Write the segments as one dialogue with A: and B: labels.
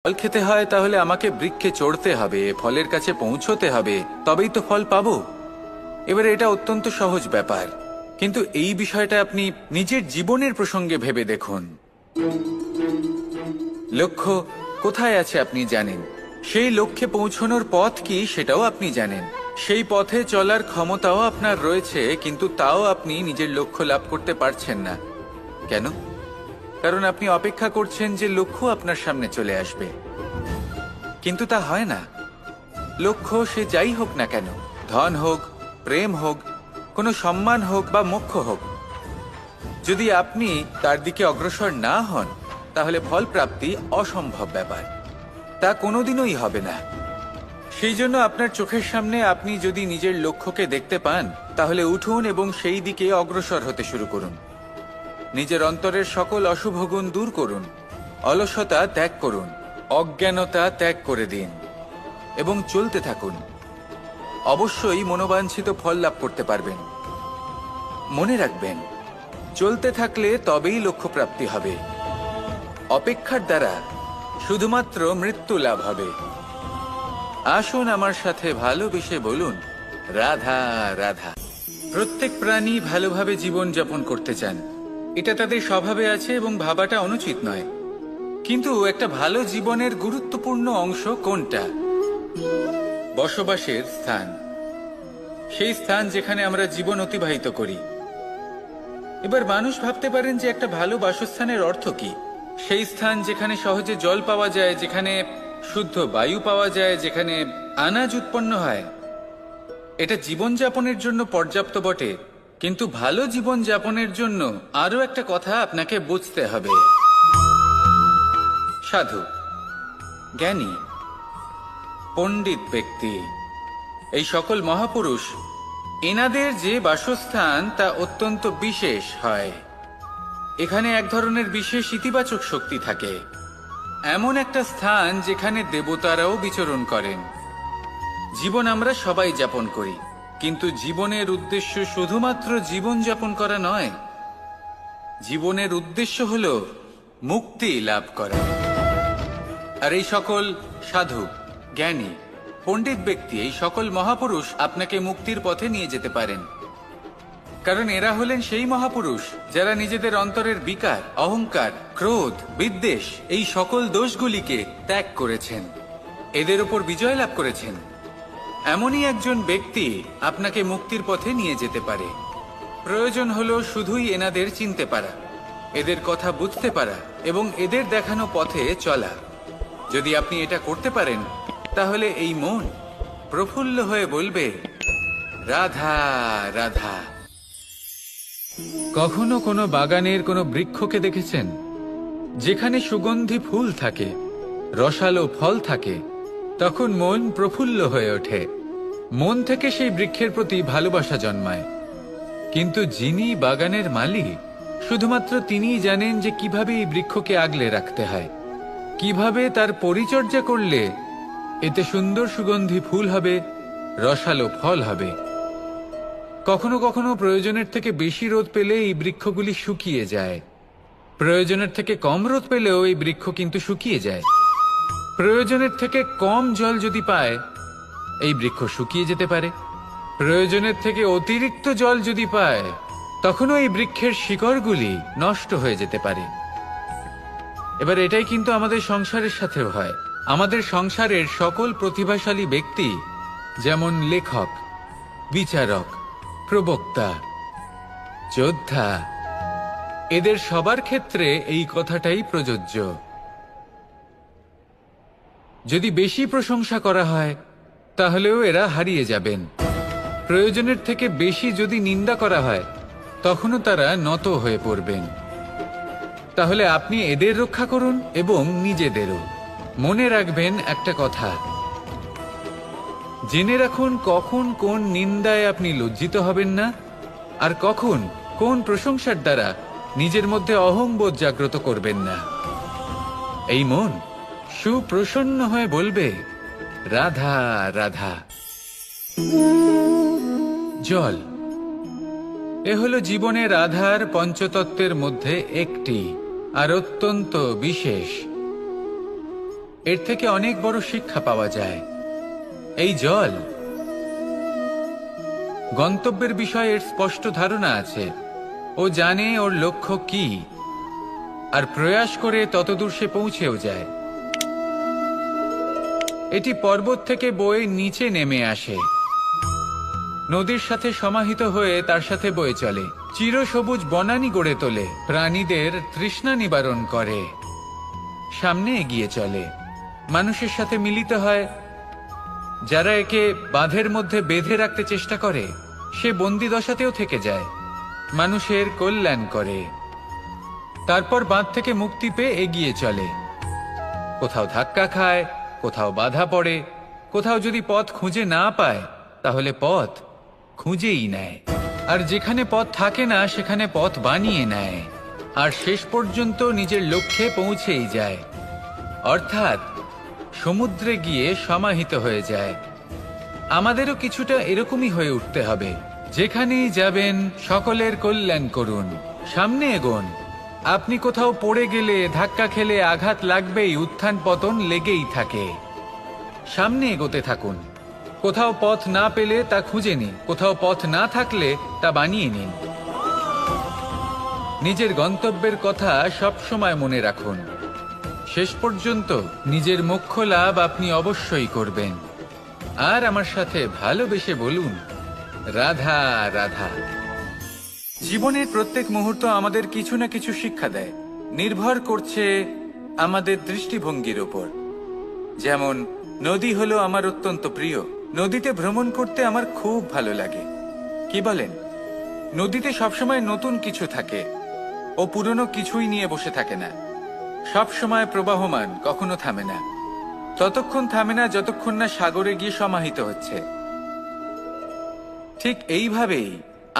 A: ফল খেতে হয় তাহলে আমাকে বৃক্ষে চড়তে হবে, ফলের কাছে পৌঁছতে হবে, তবেই তো ফল পাবো। এবারে এটা অত্যন্ত সহজ ব্যাপার, কিন্তু এই বিষয়টা আপনি নিজের জীবনের প্রসঙ্গে ভেবে দেখুন। লক্ষ্য কোথায় আছে আপনি জানেন, সেই লক্ষ্যে পৌঁছানোর পথ কি সেটাও আপনি জানেন, সেই পথে চলার ক্ষমতাও আপনার রয়েছে, কিন্তু তাও আপনি নিজের লক্ষ্য লাভ করতে পারছেন না। কেন? কারণ আপনি অপেক্ষা করছেন যে লক্ষ্য আপনার সামনে চলে আসবে, কিন্তু তা হয় না। লক্ষ্য সে যাই হোক না কেন, ধন হোক, প্রেম হোক, কোনো সম্মান হোক বা মোক্ষ হোক, যদি আপনি তার দিকে অগ্রসর না হন তাহলে ফল প্রাপ্তি অসম্ভব ব্যাপার, তা কোনোদিনই হবে না। সেই জন্য আপনার চোখের সামনে আপনি যদি নিজের লক্ষ্যকে দেখতে পান তাহলে উঠুন এবং সেই দিকে অগ্রসর হতে শুরু করুন। নিজের অন্তরের সকল অশুভ গুণ দূর করুন, অলসতা ত্যাগ করুন, অজ্ঞানতা ত্যাগ করে দিন এবং চলতে থাকুন। অবশ্যই মনোবাঞ্ছিত ফল লাভ করতে পারবেন। মনে রাখবেন, চলতে থাকলে তবেই লক্ষ্য প্রাপ্তি হবে। অপেক্ষার দ্বারা শুধুমাত্র মৃত্যু লাভ হবে। আসুন আমার সাথে ভালোবেসে বলুন, রাধা রাধা। প্রত্যেক প্রাণী ভালোভাবে জীবন যাপন করতে চান, এটা তাদের স্বভাবে আছে এবং ভাবাটা অনুচিত নয়। কিন্তু একটা ভালো জীবনের গুরুত্বপূর্ণ অংশ কোনটা? বসবাসের স্থান, সেই স্থান যেখানে আমরা জীবন অতিবাহিত করি। এবার মানুষ ভাবতে পারেন যে একটা ভালো বাসস্থানের অর্থ কি? সেই স্থান যেখানে সহজে জল পাওয়া যায়, যেখানে শুদ্ধ বায়ু পাওয়া যায়, যেখানে আনাজ উৎপন্ন হয়। এটা জীবনযাপনের জন্য পর্যাপ্ত বটে, কিন্তু ভালো জীবন যাপনের জন্য আরো একটা কথা আপনাকে বুঝতে হবে। সাধু, জ্ঞানী, পণ্ডিত ব্যক্তি, এই সকল মহাপুরুষ, এনাদের যে বাসস্থান তা অত্যন্ত বিশেষ হয়। এখানে এক ধরনের বিশেষ ইতিবাচক শক্তি থাকে, এমন একটা স্থান যেখানে দেবতারাও বিচরণ করেন। জীবন আমরা সবাই যাপন করি, কিন্তু জীবনের উদ্দেশ্য শুধুমাত্র জীবন যাপন করা নয়। জীবনের উদ্দেশ্য হল মুক্তি লাভ করা। আর এই সকল সাধু, জ্ঞানী, পণ্ডিত ব্যক্তি, এই সকল মহাপুরুষ আপনাকে মুক্তির পথে নিয়ে যেতে পারেন, কারণ এরা হলেন সেই মহাপুরুষ যারা নিজেদের অন্তরের বিকার, অহংকার, ক্রোধ, বিদ্বেষ, এই সকল দোষগুলিকে ত্যাগ করেছেন, এদের উপর বিজয় লাভ করেছেন। এমনই একজন ব্যক্তি আপনাকে মুক্তির পথে নিয়ে যেতে পারে। প্রয়োজন হলো শুধুই এনাদের চিনতে পারা, এদের কথা বুঝতে পারা এবং এদের দেখানো পথে চলা। যদি আপনি এটা করতে পারেন তাহলে এই মন প্রফুল্ল হয়ে বলবে, রাধা রাধা। কখনো কোনো বাগানের কোনো বৃক্ষকে দেখেছেন যেখানে সুগন্ধি ফুল থাকে, রসালো ফল থাকে? তখন মন প্রফুল্ল হয়ে ওঠে, মন থেকে সেই বৃক্ষের প্রতি ভালোবাসা জন্মায়। কিন্তু যিনি বাগানের মালিক, শুধুমাত্র তিনিই জানেন যে কিভাবে এই বৃক্ষকে আগলে রাখতে হয়, কিভাবে তার পরিচর্যা করলে এতে সুন্দর সুগন্ধি ফুল হবে, রসালো ফল হবে। কখনো কখনো প্রয়োজনের থেকে বেশি রোদ পেলে এই বৃক্ষগুলি শুকিয়ে যায়, প্রয়োজনের থেকে কম রোদ পেলেও এই বৃক্ষ কিন্তু শুকিয়ে যায়। প্রয়োজনের থেকে কম জল যদি পায় এই বৃক্ষ শুকিয়ে যেতে পারে, প্রয়োজনের থেকে অতিরিক্ত জল যদি পায় তখনও এই বৃক্ষের শিকড়গুলি নষ্ট হয়ে যেতে পারে। এবার এটাই কিন্তু আমাদের সংসারের সাথেও হয়। আমাদের সংসারের সকল প্রতিভাশালী ব্যক্তি, যেমন লেখক, বিচারক, প্রবক্তা, যোদ্ধা, এদের সবার ক্ষেত্রে এই কথাটাই প্রযোজ্য। যদি বেশি প্রশংসা করা হয় তাহলেও এরা হারিয়ে যাবেন। প্রয়োজনের থেকে বেশি যদি নিন্দা করা হয় তখনও তারা নত হয়ে পড়বেন। তাহলে আপনি এদের রক্ষা করুন এবং নিজেদেরও। মনে রাখবেন একটা কথা, জেনে রাখুন কখন কোন নিন্দায় আপনি লজ্জিত হবেন না, আর কখন কোন প্রশংসার দ্বারা নিজের মধ্যে অহংবোধ জাগ্রত করবেন না। এই মন সুপ্রসন্ন হয়ে বলবে, রাধা রাধা। জল, এ হলো জীবনের আধার পঞ্চতত্ত্বের মধ্যে একটি, আর অত্যন্ত বিশেষ। এর থেকে অনেক বড় শিক্ষা পাওয়া যায়। এই জল, গন্তব্যের বিষয়ে এর স্পষ্ট ধারণা আছে। ও জানে ওর লক্ষ্য কি, আর প্রয়াস করে ততদূর সে পৌঁছেও যায়। এটি পর্বত থেকে বয়ে নিচে নেমে আসে, নদীর সাথে সমাহিত হয়ে তার সাথে বয়ে চলে, চিরসবুজ বনানী গড়ে তোলে, প্রাণীদের তৃষ্ণা নিবারণ করে, সামনে এগিয়ে চলে, মানুষের সাথে মিলিত হয়। যারা একে বাঁধের মধ্যে বেঁধে রাখতে চেষ্টা করে, সে বন্দি দশাতেও থেকে যায়, মানুষের কল্যাণ করে। তারপর বাঁধ থেকে মুক্তি পেয়ে এগিয়ে চলে, কোথাও ধাক্কা খায়, কোথাও বাধা পড়ে, কোথাও যদি পথ খুঁজে না পায় তাহলে পথ খুঁজেই নেয়, আর যেখানে পথ থাকে না সেখানে পথ বানিয়ে নেয়, আর শেষ পর্যন্ত নিজের লক্ষ্যে পৌঁছেই যায়, অর্থাৎ সমুদ্রে গিয়ে সমাহিত হয়ে যায়। আমাদেরও কিছুটা এরকমই হয়ে উঠতে হবে। যেখানেই যাবেন সকলের কল্যাণ করুন, সামনে এগোন। আপনি কোথাও পড়ে গেলে, ধাক্কা খেলে আঘাত লাগবেই, উত্থান পতন লেগেই থাকে। সামনে এগোতে থাকুন। কোথাও পথ না পেলে তা খুঁজে নিন, কোথাও পথ না থাকলে তা বানিয়ে নিন। নিজের গন্তব্যের কথা সব সময় মনে রাখুন। শেষ পর্যন্ত নিজের মোক্ষ লাভ আপনি অবশ্যই করবেন। আর আমার সাথে ভালোবেসে বলুন, রাধা রাধা। জীবনের প্রত্যেক মুহূর্ত আমাদের কিছু না কিছু শিক্ষা দেয়, নির্ভর করছে আমাদের দৃষ্টিভঙ্গির উপর। যেমন নদী হলো আমার অত্যন্ত প্রিয়, নদীতে ভ্রমণ করতে আমার খুব ভালো লাগে। কি বলেন? নদীতে সবসময় নতুন কিছু থাকে, ও পুরনো কিছুই নিয়ে বসে থাকে না, সব সময় প্রবাহমান, কখনো থামে না। ততক্ষণ থামে না যতক্ষণ না সাগরে গিয়ে সমাহিত হচ্ছে। ঠিক এইভাবেই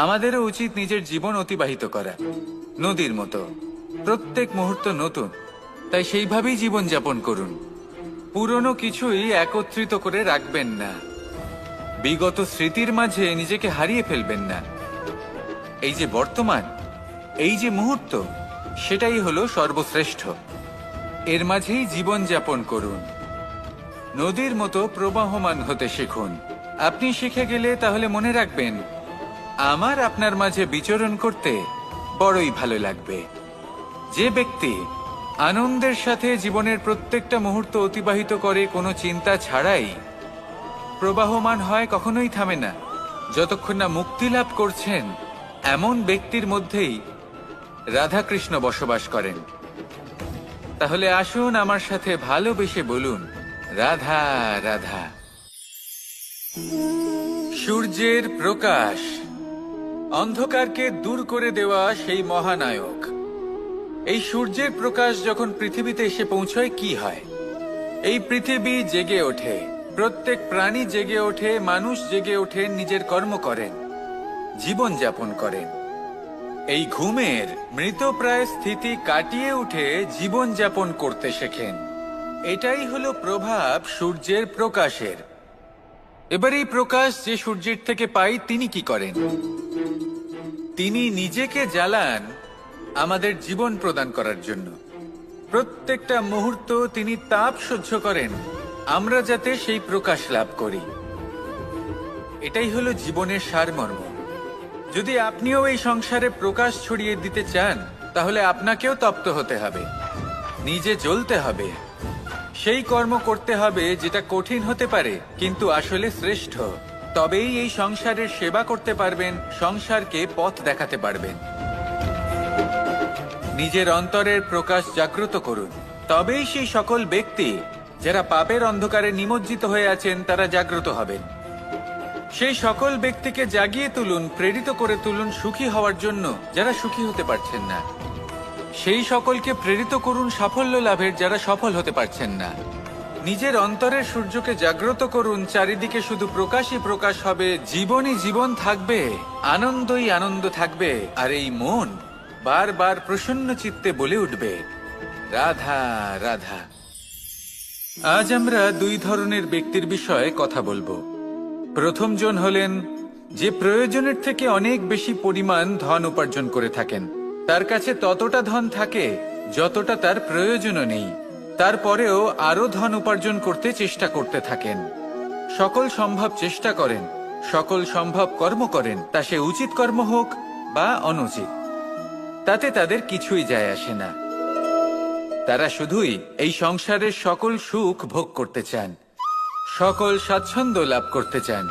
A: আমাদেরও উচিত নিজের জীবন অতিবাহিত করা, নদীর মতো। প্রত্যেক মুহূর্ত নতুন, তাই সেইভাবেই জীবন যাপন করুন। পুরনো কিছুই একত্রিত করে রাখবেন না, বিগত স্মৃতির মাঝে নিজেকে হারিয়ে ফেলবেন না। এই যে বর্তমান, এই যে মুহূর্ত, সেটাই হলো সর্বশ্রেষ্ঠ। এর মাঝেই জীবন যাপন করুন, নদীর মতো প্রবাহমান হতে শিখুন। আপনি শিখে গেলে তাহলে মনে রাখবেন, আমার আপনার মাঝে বিচরণ করতে বড়ই ভালো লাগবে। যে ব্যক্তি আনন্দের সাথে জীবনের প্রত্যেকটা মুহূর্ত অতিবাহিত করে কোনো চিন্তা ছাড়াই, প্রবাহমান হয়, কখনোই থামে না, যতক্ষণ না মুক্তি লাভ করছেন, এমন ব্যক্তির মধ্যেই রাধাকৃষ্ণ বসবাস করেন। তাহলে আসুন আমার সাথে ভালোবেসে বলুন, রাধা রাধা। সূর্যের প্রকাশ, অন্ধকারকে দূর করে দেওয়া সেই মহানায়ক। এই সূর্যের প্রকাশ যখন পৃথিবীতে এসে পৌঁছয়, কি হয়? এই পৃথিবী জেগে ওঠে, প্রত্যেক প্রাণী জেগে ওঠে, মানুষ জেগে ওঠে, নিজের কর্ম করেন, জীবন যাপন করেন। এই ঘুমের মৃতপ্রায় স্থিতি কাটিয়ে উঠে জীবন যাপন করতে শেখেন। এটাই হলো প্রভাব সূর্যের প্রকাশের। এবার এই প্রকাশ যে সূর্যের থেকে পাই, তিনি কি করেন? তিনি নিজেকে জ্বালান আমাদের জীবন প্রদান করার জন্য। প্রত্যেকটা মুহূর্ত তিনি তাপ সহ্য করেন, আমরা যাতে সেই প্রকাশ লাভ করি। এটাই হলো জীবনের সারমর্ম। যদি আপনিও এই সংসারে প্রকাশ ছড়িয়ে দিতে চান, তাহলে আপনাকেও তপ্ত হতে হবে, নিজে জ্বলতে হবে, সেই কর্ম করতে হবে যেটা কঠিন হতে পারে কিন্তু আসলে শ্রেষ্ঠ। তবেই এই সংসারের সেবা করতে পারবেন, সংসারকে পথ দেখাতে পারবেন। নিজের অন্তরের প্রকাশ জাগ্রত করুন, তবেই সেই সকল ব্যক্তি যারা পাপের অন্ধকারে নিমজ্জিত হয়ে আছেন, তারা জাগ্রত হবেন। সেই সকল ব্যক্তিকে জাগিয়ে তুলুন, প্রেরিত করে তুলুন সুখী হওয়ার জন্য যারা সুখী হতে পারছেন না। সেই সকলকে প্রেরিত করুন সাফল্য লাভের যারা সফল হতে পারছেন না। নিজের অন্তরের সূর্যকে জাগ্রত করুন, চারিদিকে শুধু প্রকাশই প্রকাশ হবে, জীবনই জীবন থাকবে, আনন্দই আনন্দ থাকবে, আর এই মন বারবার প্রসন্ন চিত্তে বলে উঠবে, রাধা রাধা। আজ আমরা দুই ধরনের ব্যক্তির বিষয়ে কথা বলবো। প্রথম জন হলেন যে প্রয়োজনের থেকে অনেক বেশি পরিমাণ ধন উপার্জন করে থাকেন, তার কাছে ততটা ধন থাকে যতটা তার প্রয়োজনও নেই, তারপরেও আরো ধন উপার্জন করতে চেষ্টা করতে থাকেন, সকল সম্ভব চেষ্টা করেন, সকল সম্ভব কর্ম করেন, তা সে উচিত কর্ম হোক বা অনুচিত, তাতে তাদের কিছুই যায় আসে না। তারা শুধুই এই সংসারের সকল সুখ ভোগ করতে চান, সকল স্বাচ্ছন্দ্য লাভ করতে চান।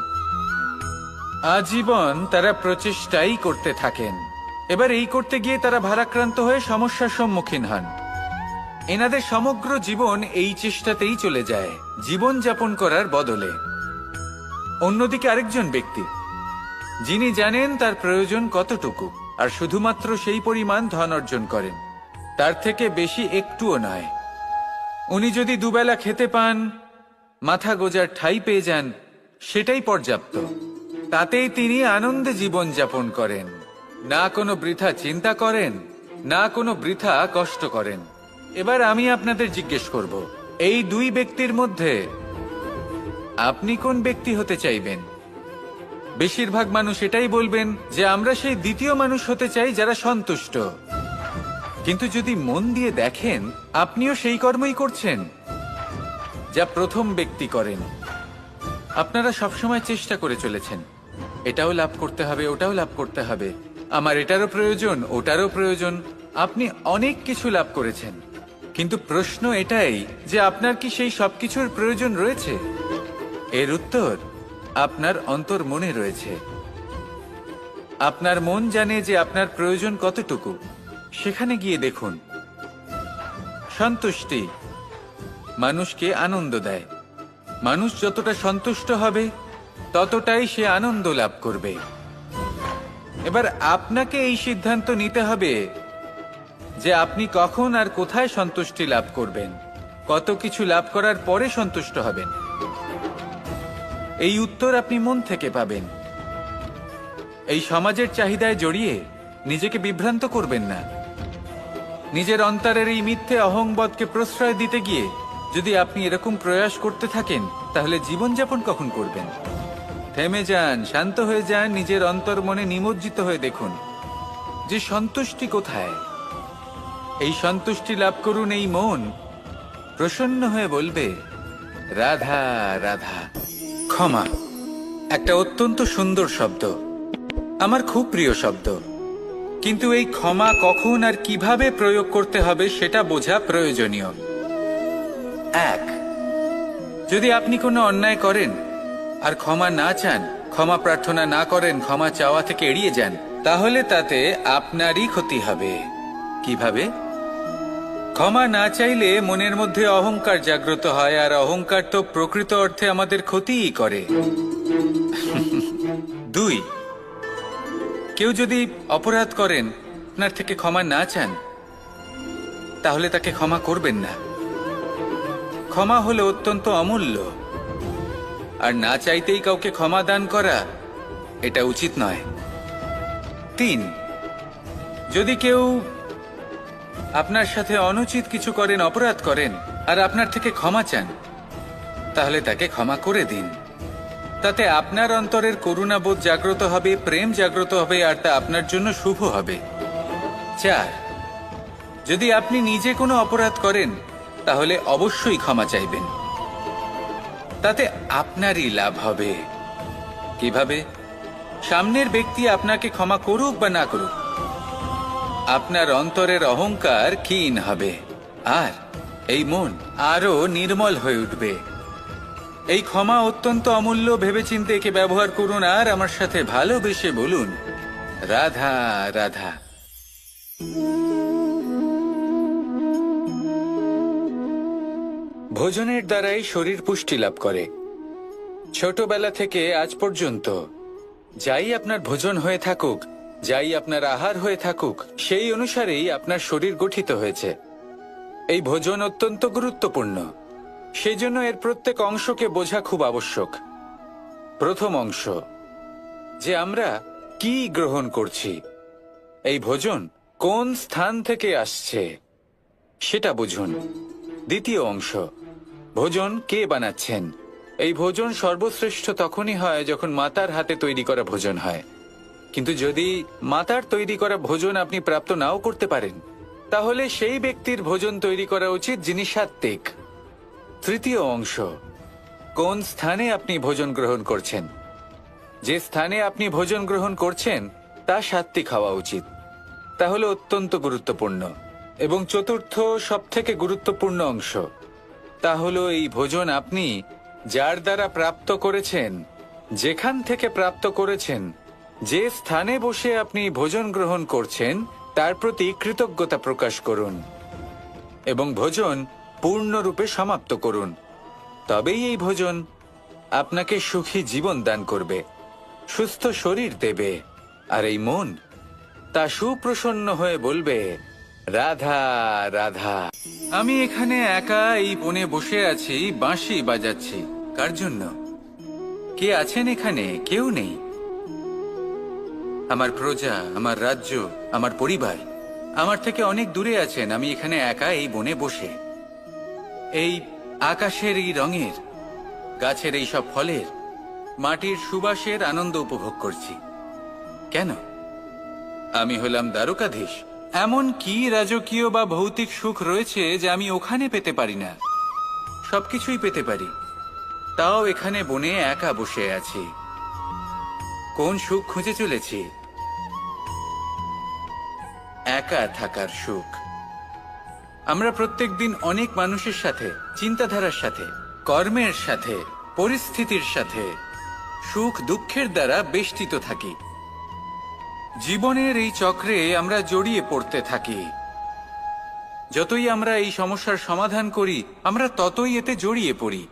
A: আজীবন তারা প্রচেষ্টাই করতে থাকেন। এবার এই করতে গিয়ে তারা ভারাক্রান্ত হয়ে সমস্যার সম্মুখীন হন। এনাদের সমগ্র জীবন এই চেষ্টাতেই চলে যায়, জীবন যাপন করার বদলে। অন্যদিকে আরেকজন ব্যক্তি, যিনি জানেন তার প্রয়োজন কতটুকু, আর শুধুমাত্র সেই পরিমাণ ধন অর্জন করেন, তার থেকে বেশি একটুও নয়। উনি যদি দুবেলা খেতে পান, মাথা গোজার ঠাঁই পেয়ে যান, সেটাই পর্যাপ্ত। তাতেই তিনি আনন্দে জীবন যাপন করেন, না কোনো বৃথা চিন্তা করেন, না কোনো বৃথা কষ্ট করেন। এবার আমি আপনাদের জিজ্ঞেস করব, এই দুই ব্যক্তির মধ্যে আপনি কোন ব্যক্তি হতে চাইবেন? বেশিরভাগ মানুষ এটাই বলবেন যে আমরা সেই দ্বিতীয় মানুষ হতে চাই যারা সন্তুষ্ট। কিন্তু যদি মন দিয়ে দেখেন, আপনিও সেই কর্মই করছেন যা প্রথম ব্যক্তি করেন। আপনারা সবসময় চেষ্টা করে চলেছেন, এটাও লাভ করতে হবে, ওটাও লাভ করতে হবে, আমার এটারও প্রয়োজন, ওটারও প্রয়োজন। আপনি অনেক কিছু লাভ করেছেন, কিন্তু প্রশ্ন এটাই যে আপনার কি সেই সবকিছুর প্রয়োজন রয়েছে? এর উত্তর আপনার অন্তর মনে রয়েছে। আপনার মন জানে যে আপনার প্রয়োজন কতটুকু। সেখানে গিয়ে দেখুন। সন্তুষ্টি মানুষকে আনন্দ দেয়। মানুষ যতটা সন্তুষ্ট হবে, ততটাই সে আনন্দ লাভ করবে। এবার আপনাকে এই সিদ্ধান্ত নিতে হবে যে আপনি কখন আর কোথায় সন্তুষ্টি লাভ করবেন, কত কিছু লাভ করার পরে সন্তুষ্ট হবেন। এই উত্তর আপনি মন থেকে পাবেন। এই সমাজের চাহিদায় জড়িয়ে নিজেকে বিভ্রান্ত করবেন না। নিজের অন্তরের এই মিথ্যে অহংবোধকে প্রশ্রয় দিতে গিয়ে যদি আপনি এরকম প্রয়াস করতে থাকেন, তাহলে জীবনযাপন কখন করবেন? থেমে যান, শান্ত হয়ে যান, নিজের অন্তর মনে নিমজ্জিত হয়ে দেখুন যে সন্তুষ্টি কোথায়। এই সন্তুষ্টি লাভ করুন। এই মন প্রসন্ন হয়ে বলবে, রাধা রাধা। ক্ষমা একটা অত্যন্ত সুন্দর শব্দ, আমার খুব প্রিয় শব্দ, কিন্তু এই ক্ষমা কখন আর কিভাবে প্রয়োগ করতে হবে সেটা বোঝা প্রয়োজনীয়। এক, যদি আপনি কোনো অন্যায় করেন আর ক্ষমা না চান, ক্ষমা প্রার্থনা না করেন, ক্ষমা চাওয়া থেকে এড়িয়ে যান, তাহলে তাতে আপনারই ক্ষতি হবে। কিভাবে? ক্ষমা না চাইলে মনের মধ্যে অহংকার জাগ্রত হয়, আর অহংকার তো প্রকৃত অর্থে আমাদের ক্ষতিই করে। দুই, কেউ যদি অপরাধ করেন, আপনার থেকে ক্ষমা না চান, তাহলে তাকে ক্ষমা করবেন না। ক্ষমা হলো অত্যন্ত অমূল্য, আর না চাইতেই কাউকে ক্ষমা দান করা এটা উচিত নয়। তিন, যদি কেউ আপনার সাথে অনুচিত কিছু করেন, অপরাধ করেন, আর আপনার থেকে ক্ষমা চান, তাহলে তাকে ক্ষমা করে দিন। তাতে আপনার অন্তরের করুণাবোধ জাগ্রত হবে, প্রেম জাগ্রত হবে, আর তা আপনার জন্য শুভ হবে। চার, যদি আপনি নিজে কোনো অপরাধ করেন, তাহলে অবশ্যই ক্ষমা চাইবেন। তাতে আপনারই লাভ হবে। কিভাবে? সামনের ব্যক্তি আপনাকে ক্ষমা করুক বা না করুক, আপনার অন্তরের অহংকার ক্ষীণ হবে, আর এই মন আরো নির্মল হয়ে উঠবে। এই ক্ষমা অত্যন্ত অমূল্য, ভেবেচিন্তে একে ব্যবহার করুন, আর আমার সাথে ভালোবেসে বলুন, রাধা রাধা। ভোজনের দ্বারাই শরীর পুষ্টি লাভ করে। ছোটবেলা থেকে আজ পর্যন্ত যাই আপনার ভোজন হয়ে থাকুক, যাই আপনার আহার হয়ে থাকুক, সেই অনুসারেই আপনার শরীর গঠিত হয়েছে। এই ভোজন অত্যন্ত গুরুত্বপূর্ণ, সেই জন্য এর প্রত্যেক অংশকে বোঝা খুব আবশ্যক। প্রথম অংশ, যে আমরা কি গ্রহণ করছি, এই ভোজন কোন স্থান থেকে আসছে সেটা বুঝুন। দ্বিতীয় অংশ, ভোজন কে বানাচ্ছেন। এই ভোজন সর্বশ্রেষ্ঠ তখনই হয় যখন মাতার হাতে তৈরি করা ভোজন হয়। কিন্তু যদি মাতার তৈরি করা ভোজন আপনি প্রাপ্ত নাও করতে পারেন, তাহলে সেই ব্যক্তির ভোজন তৈরি করা উচিত যিনি সাত্ত্বিক। তৃতীয় অংশ, কোন স্থানে আপনি ভোজন গ্রহণ করছেন। যে স্থানে আপনি ভোজন গ্রহণ করছেন তা সাত্ত্বিক হওয়া উচিত। তা হলো অত্যন্ত গুরুত্বপূর্ণ। এবং চতুর্থ সবথেকে গুরুত্বপূর্ণ অংশ, তা হলো এই ভোজন আপনি যার দ্বারা প্রাপ্ত করেছেন, যেখান থেকে প্রাপ্ত করেছেন, যে স্থানে বসে আপনি ভোজন গ্রহণ করছেন তার প্রতি কৃতজ্ঞতা প্রকাশ করুন এবং ভোজন পূর্ণরূপে সমাপ্ত করুন। তবেই এই ভোজন আপনাকে সুখী জীবন দান করবে, সুস্থ শরীর দেবে, আর এই মন তা সুপ্রসন্ন হয়ে বলবে, রাধা রাধা। আমি এখানে একা এই বনে বসে আছি, বাঁশি বাজাচ্ছি। কার জন্য? কে আছেন এখানে? কেউ নেই। আমার প্রজা, আমার রাজ্য, আমার পরিবার আমার থেকে অনেক দূরে আছেন। আমি এখানে একা এই বনে বসে এই আকাশের এই রঙের, গাছের এই সব ফলের, মাটির সুবাসের আনন্দ উপভোগ করছি। কেন? আমি হলাম দ্বারকাধীশ। এমন কি রাজকীয় বা ভৌতিক সুখ রয়েছে যে আমি ওখানে পেতে পারি না? সবকিছুই পেতে পারি, তাও এখানে বনে একা বসে আছি। কোন সুখ খুঁজে চলেছি? একা থাকার সুখ। আমরা প্রত্যেকদিন অনেক মানুষের সাথে, চিন্তাধারার সাথে, কর্মের সাথে, পরিস্থিতির সাথে, সুখ দুঃখের দ্বারা বেষ্টিত থাকি। জীবনের এই চক্রে আমরা জড়িয়ে পড়তে থাকি। যতই আমরা এই সমস্যার সমাধান করি, আমরা ততই এতে জড়িয়ে পড়ি।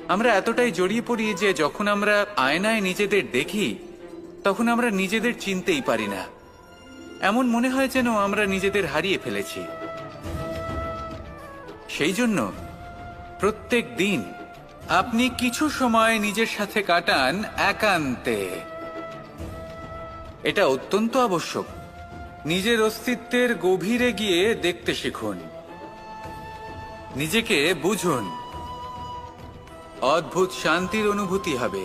A: আমরা এতটাই জড়িয়ে পড়ি যে যখন আমরা আয়নায় নিজেদের দেখি তখন আমরা নিজেদের চিনতেই পারি না। এমন মনে হয় যেন আমরা নিজেদের হারিয়ে ফেলেছি। সেই জন্য প্রত্যেক দিন আপনি কিছু সময় নিজের সাথে কাটান একান্তে। এটা অত্যন্ত আবশ্যক। নিজের অস্তিত্বের গভীরে গিয়ে দেখতে শিখুন, নিজেকে বুঝুন। অদ্ভুত শান্তির অনুভূতি হবে।